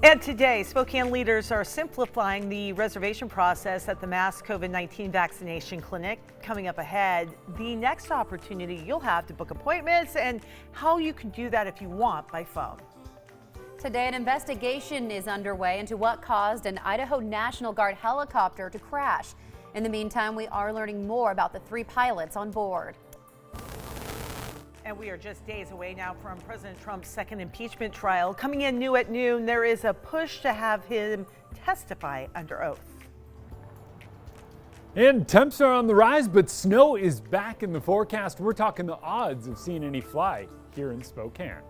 And today, Spokane leaders are simplifying the reservation process at the mass COVID-19 vaccination clinic. Coming up ahead, the next opportunity you'll have to book appointments and how you can do that if you want by phone. Today, an investigation is underway into what caused an Idaho National Guard helicopter to crash. In the meantime, we are learning more about the 3 pilots on board. And we are just days away now from President Trump's second impeachment trial. Coming in new at noon, there is a push to have him testify under oath. And temps are on the rise, but snow is back in the forecast. We're talking the odds of seeing any fly here in Spokane.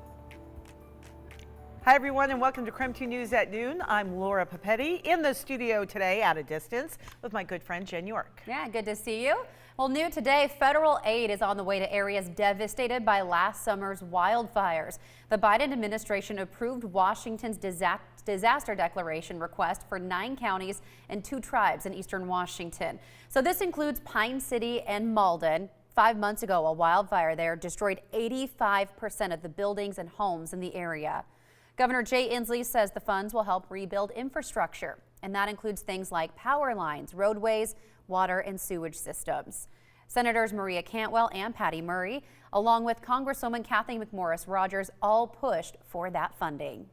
Hi, everyone, and welcome to KREM 2 News at Noon. I'm Laura Papetti in the studio today at a distance with my good friend Jen York. Yeah, good to see you. Well, new today, federal aid is on the way to areas devastated by last summer's wildfires. The Biden administration approved Washington's disaster declaration request for 9 counties and 2 tribes in eastern Washington. So this includes Pine City and Malden. 5 months ago, a wildfire there destroyed 85% of the buildings and homes in the area. Governor Jay Inslee says the funds will help rebuild infrastructure, and that includes things like power lines, roadways, water and sewage systems. Senators Maria Cantwell and Patty Murray, along with Congresswoman Kathleen McMorris Rogers, all pushed for that funding.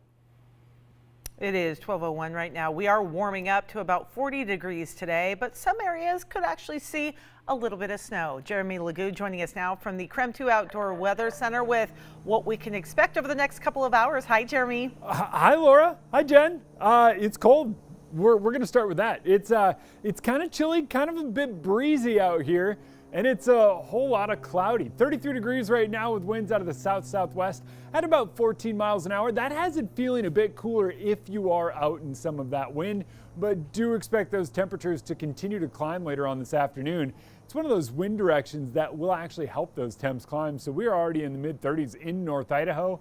It is 12:01 right now. We are warming up to about 40 degrees today, but some areas could actually see a little bit of snow. Jeremy Legoo joining us now from the KREM 2 Outdoor Weather Center with what we can expect over the next couple of hours. Hi, Jeremy. Hi, Laura. Hi, Jen. It's cold. We're going to start with that. It's kind of chilly, kind of a bit breezy out here, and it's a whole lot of cloudy. 33 degrees right now with winds out of the south-southwest at about 14 miles an hour. That has it feeling a bit cooler if you are out in some of that wind, but do expect those temperatures to continue to climb later on this afternoon. It's one of those wind directions that will actually help those temps climb. So we are already in the mid-30s in North Idaho.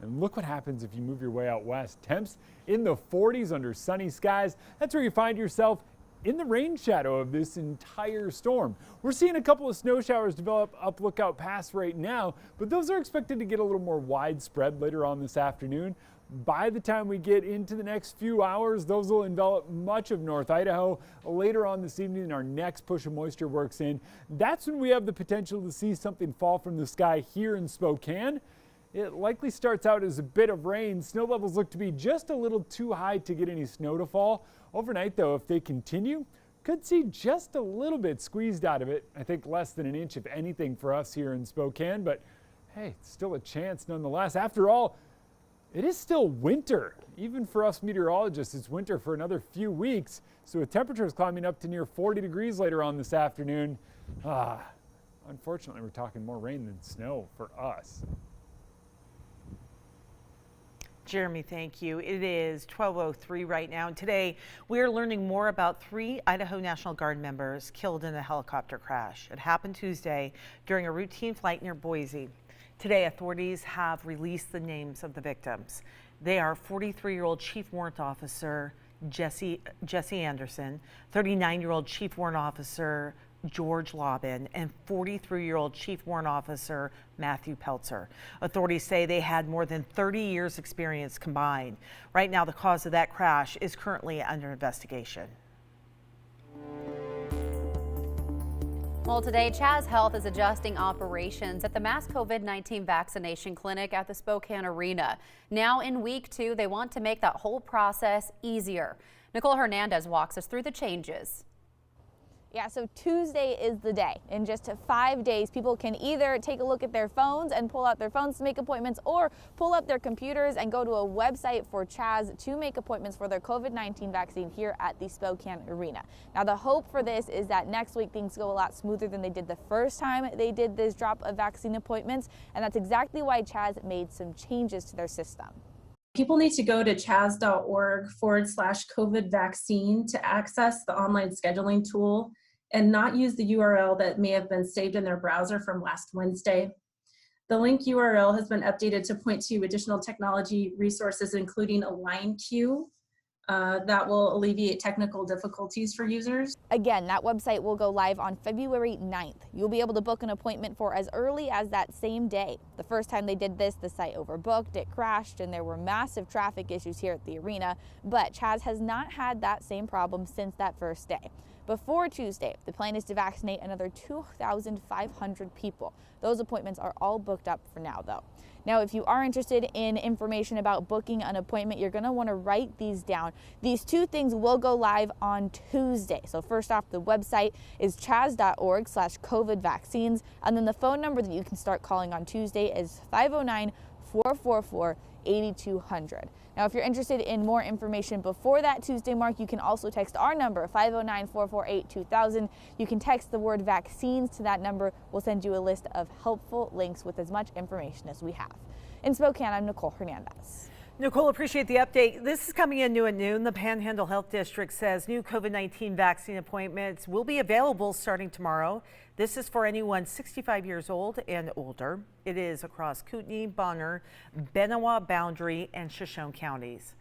And look what happens if you move your way out west. Temps in the 40s under sunny skies. That's where you find yourself in the rain shadow of this entire storm. We're seeing a couple of snow showers develop up Lookout Pass right now, but those are expected to get a little more widespread later on this afternoon. By the time we get into the next few hours, those will envelop much of North Idaho. Later on this evening, our next push of moisture works in. That's when we have the potential to see something fall from the sky here in Spokane. It likely starts out as a bit of rain. Snow levels look to be just a little too high to get any snow to fall. Overnight, though, if they continue, could see just a little bit squeezed out of it. I think less than an inch, if anything, for us here in Spokane. But hey, it's still a chance nonetheless. After all, it is still winter. Even for us meteorologists, it's winter for another few weeks. So with temperatures climbing up to near 40 degrees later on this afternoon, unfortunately, we're talking more rain than snow for us. Jeremy, thank you. It is 12:03 right now, and today we are learning more about 3 Idaho National Guard members killed in a helicopter crash. It happened Tuesday during a routine flight near Boise. Today, authorities have released the names of the victims. They are 43-year-old Chief Warrant Officer Jesse Anderson, 39-year-old Chief Warrant Officer George Lobin, and 43-year-old Chief Warrant Officer Matthew Peltzer. Authorities say they had more than 30 years experience combined. Right now, the cause of that crash is currently under investigation. Well, today, Chaz Health is adjusting operations at the mass COVID-19 vaccination clinic at the Spokane Arena. Now in week 2, they want to make that whole process easier. Nicole Hernandez walks us through the changes. Yeah, so Tuesday is the day. In just 5 days, people can either take a look at their phones and pull out their phones to make appointments, or pull up their computers and go to a website for Chaz to make appointments for their COVID-19 vaccine here at the Spokane Arena. Now, the hope for this is that next week things go a lot smoother than they did the first time they did this drop of vaccine appointments, and that's exactly why Chaz made some changes to their system. People need to go to chaz.org/COVID vaccine to access the online scheduling tool and not use the URL that may have been saved in their browser from last Wednesday. The link URL has been updated to point to additional technology resources, including a line queue, that will alleviate technical difficulties for users. Again, that website will go live on February 9th. You'll be able to book an appointment for as early as that same day. The first time they did this, the site overbooked, it crashed, and there were massive traffic issues here at the arena. But Chaz has not had that same problem since that first day. Before Tuesday, the plan is to vaccinate another 2,500 people. Those appointments are all booked up for now, though. Now, if you are interested in information about booking an appointment, you're going to want to write these down. These two things will go live on Tuesday. So first off, the website is chaz.org/COVID vaccines. And then the phone number that you can start calling on Tuesday is 509-444-8200. Now, if you're interested in more information before that Tuesday mark, you can also text our number, 509-448-2000. You can text the word vaccines to that number. We'll send you a list of helpful links with as much information as we have. In Spokane, I'm Nicole Hernandez. Nicole, appreciate the update. This is coming in new at noon. The Panhandle Health District says new COVID-19 vaccine appointments will be available starting tomorrow. This is for anyone 65 years old and older. It is across Kootenai, Bonner, Benewah Boundary, and Shoshone counties.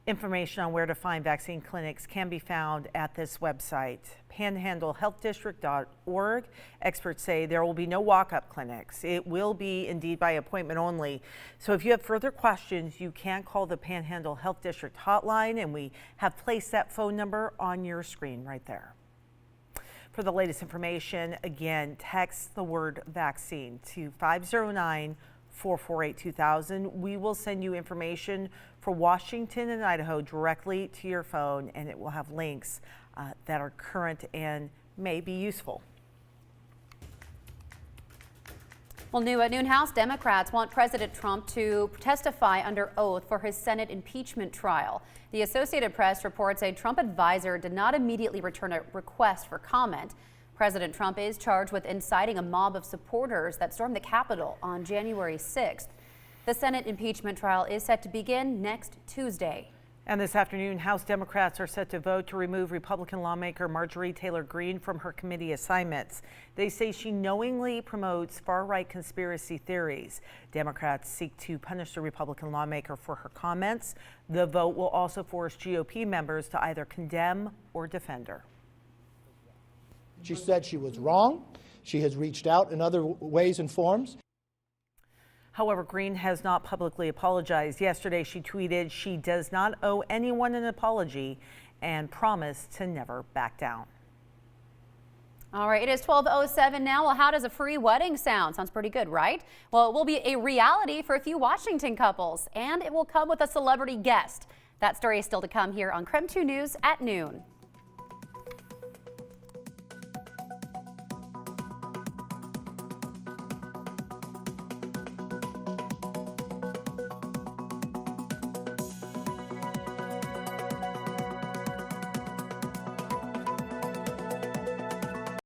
Information on where to find vaccine clinics can be found at this website, panhandlehealthdistrict.org. Experts say there will be no walk-up clinics. It will be indeed by appointment only. So if you have further questions, you can call the Panhandle Health District hotline, and we have placed that phone number on your screen right there. For the latest information, again, text the word vaccine to 509-448-2000. We will send you information for Washington and Idaho directly to your phone, and it will have links that are current and may be useful. Well, new at noon, House Democrats want President Trump to testify under oath for his Senate impeachment trial. The Associated Press reports a Trump advisor did not immediately return a request for comment. President Trump is charged with inciting a mob of supporters that stormed the Capitol on January 6th. The Senate impeachment trial is set to begin next Tuesday. And this afternoon, House Democrats are set to vote to remove Republican lawmaker Marjorie Taylor Greene from her committee assignments. They say she knowingly promotes far-right conspiracy theories. Democrats seek to punish the Republican lawmaker for her comments. The vote will also force GOP members to either condemn or defend her. She said she was wrong. She has reached out in other ways and forms. However, Greene has not publicly apologized. Yesterday, she tweeted she does not owe anyone an apology and promised to never back down. All right, it is 12:07 now. Well, how does a free wedding sound? Sounds pretty good, right? Well, it will be a reality for a few Washington couples, and it will come with a celebrity guest. That story is still to come here on KREM 2 News at noon.